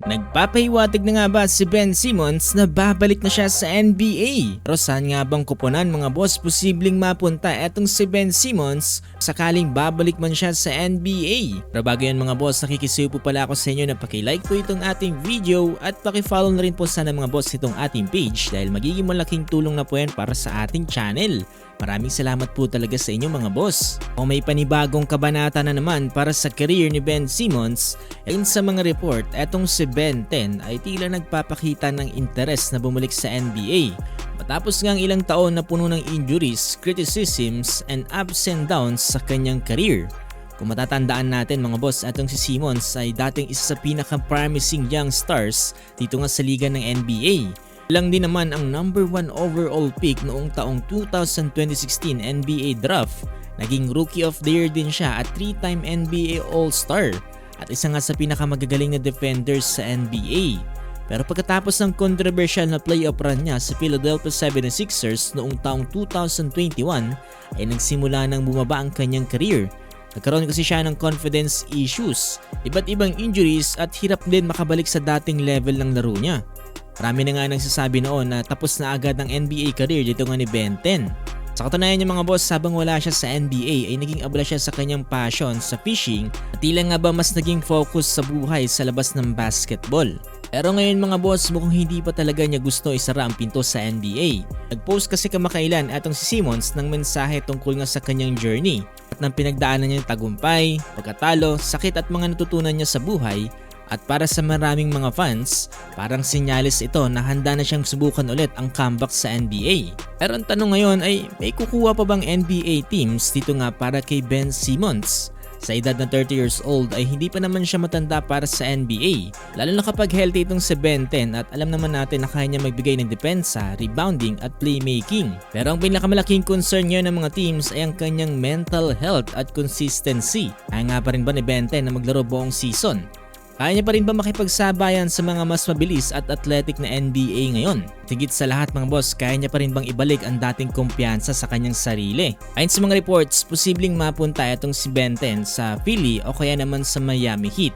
Nagpapahiwatig na nga ba si Ben Simmons na babalik na siya sa NBA? Pero saan nga bang kupunan mga boss posibleng mapunta etong si Ben Simmons sakaling babalik man siya sa NBA? Pero bago yan mga boss, nakikisuyo po pala ako sa inyo na paki-like po itong ating video at paki-follow na rin po sana mga boss itong ating page dahil magiging malaking tulong na po yan para sa ating channel. Maraming salamat po talaga sa inyo mga boss. Kung may panibagong kabanata na naman para sa career ni Ben Simmons, ayon sa mga report, etong si Ben 10 ay tila nagpapakita ng interes na bumalik sa NBA. Matapos ngang ilang taon na puno ng injuries, criticisms, and ups and downs sa kanyang career. Kung matatandaan natin mga boss, etong si Simmons ay dating isa sa pinaka-promising young stars dito nga sa liga ng NBA. Lang din naman ang number 1 overall pick noong taong 2016 NBA draft. Naging Rookie of the Year din siya at 3-time NBA All-Star at isa nga sa pinakamagagaling na defenders sa NBA. Pero pagkatapos ng controversial na playoff run niya sa Philadelphia 76ers noong taong 2021 ay nagsimula nang bumaba ang kanyang career. Nagkaroon kasi siya ng confidence issues, iba't ibang injuries at hirap din makabalik sa dating level ng laro niya. Marami na nga nagsasabi noon na tapos na agad ang NBA career dito nga ni Ben 10. Sa katunayan niya mga boss, habang wala siya sa NBA ay naging abala siya sa kanyang passion sa fishing at tila nga ba mas naging focus sa buhay sa labas ng basketball. Pero ngayon mga boss, mukhang hindi pa talaga niya gusto isara ang pinto sa NBA. Nag-post kasi kamakailan etong si Simmons ng mensahe tungkol nga sa kanyang journey at ng pinagdaanan niyang tagumpay, pagkatalo, sakit at mga natutunan niya sa buhay. At para sa maraming mga fans, parang sinyalis ito na handa na siyang subukan ulit ang comeback sa NBA. Pero ang tanong ngayon ay may kukuha pa bang NBA teams dito nga para kay Ben Simmons? Sa edad na 30 years old ay hindi pa naman siya matanda para sa NBA. Lalo na kapag healthy itong si Ben 10 at alam naman natin na kaya niya magbigay ng depensa, rebounding at playmaking. Pero ang pinakamalaking concern niya ng mga teams ay ang kanyang mental health at consistency. Kaya nga pa rin ba ni Ben 10 na maglaro buong season? Kaya niya pa rin ba makipagsabayan sa mga mas mabilis at athletic na NBA ngayon? Tigit sa lahat mga boss, kaya niya pa rin bang ibalik ang dating kumpiyansa sa kanyang sarili? Ayon sa mga reports, posibleng mapunta itong si Ben 10 sa Philly o kaya naman sa Miami Heat.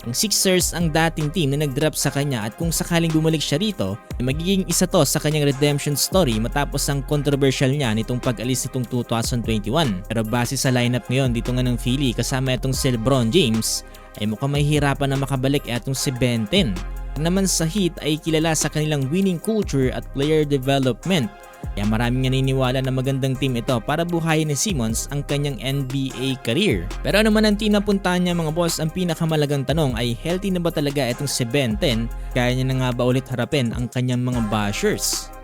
Ang Sixers ang dating team na nag-drop sa kanya at kung sakaling bumalik siya rito, ay magiging isa to sa kanyang redemption story matapos ang controversial niya nitong pag-alis nitong 2021. Pero base sa lineup ngayon dito nga ng Philly kasama itong si LeBron James, ay mukhang mahihirapan na makabalik etong si Ben 10. Naman sa Heat ay kilala sa kanilang winning culture at player development. Kaya maraming naniniwala na magandang team ito para buhayin ni Simmons ang kanyang NBA career. Pero ano man ang team na puntahan niya mga boss, ang pinakamalagang tanong ay healthy na ba talaga itong si Ben 10? Kaya niya na nga ba ulit harapin ang kanyang mga bashers?